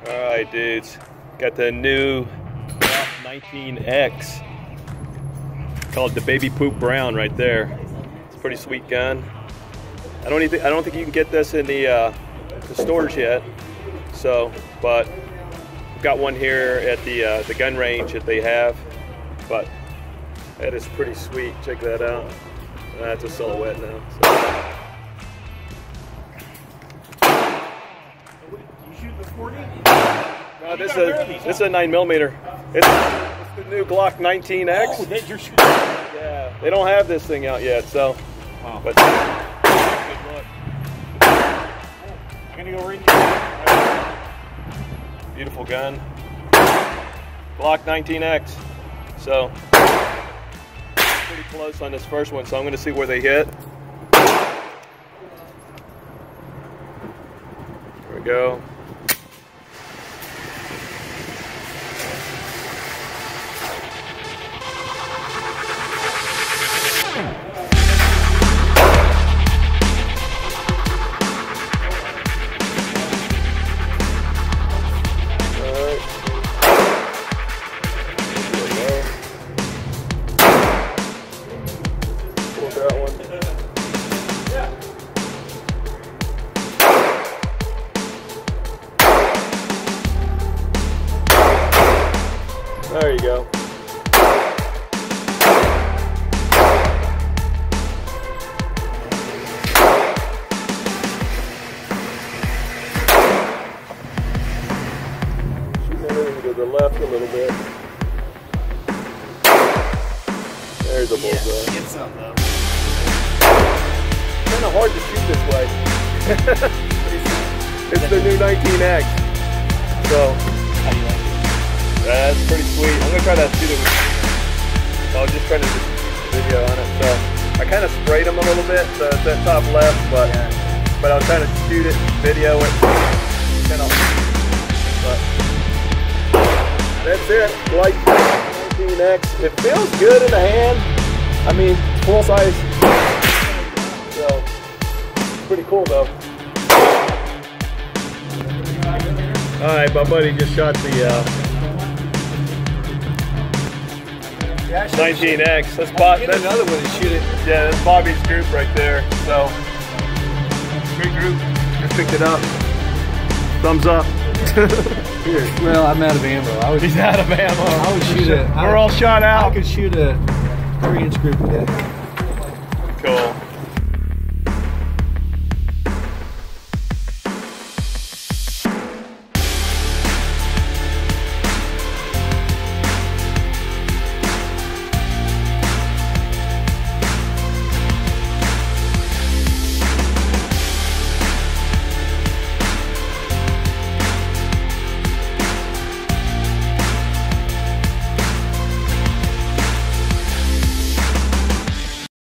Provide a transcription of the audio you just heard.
Alright dudes, got the new Glock 19X. Called the Baby Poop Brown right there. It's a pretty sweet gun. I don't think you can get this in the stores yet. So, but I've got one here at the gun range that they have. But that is pretty sweet. Check that out. That's a silhouette now. So. You shoot the 40? No, this is a 9mm. It's the new Glock 19X. Oh, that you're shooting. Yeah, they don't have this thing out yet, so. Wow. But good look. I'm gonna go right in. Beautiful gun. Glock 19X. So pretty close on this first one, so I'm going to see where they hit. There we go. There you go. Shooting everything to the left a little bit. There's a bullseye. Get some though. It's kind of hard to shoot this way. It's the new 19X. So. How do you like it? That's pretty sweet. I'm gonna try to shoot it. I'll just try to do a video on it. So I kind of sprayed them a little bit, so it's that top left, but I was trying to shoot it, video it, kind of. But that's it. Like 19X. It feels good in the hand. I mean, full size. So pretty cool though. All right, my buddy just shot the 19X. That's Bob. Get another one and shoot it. Yeah, that's Bobby's group right there. So, great group. Just picked it up. Thumbs up. Here. Well, I'm out of ammo. He's out of ammo. I would shoot it. We're all shot out. I could shoot a 3-inch group of that. Cool.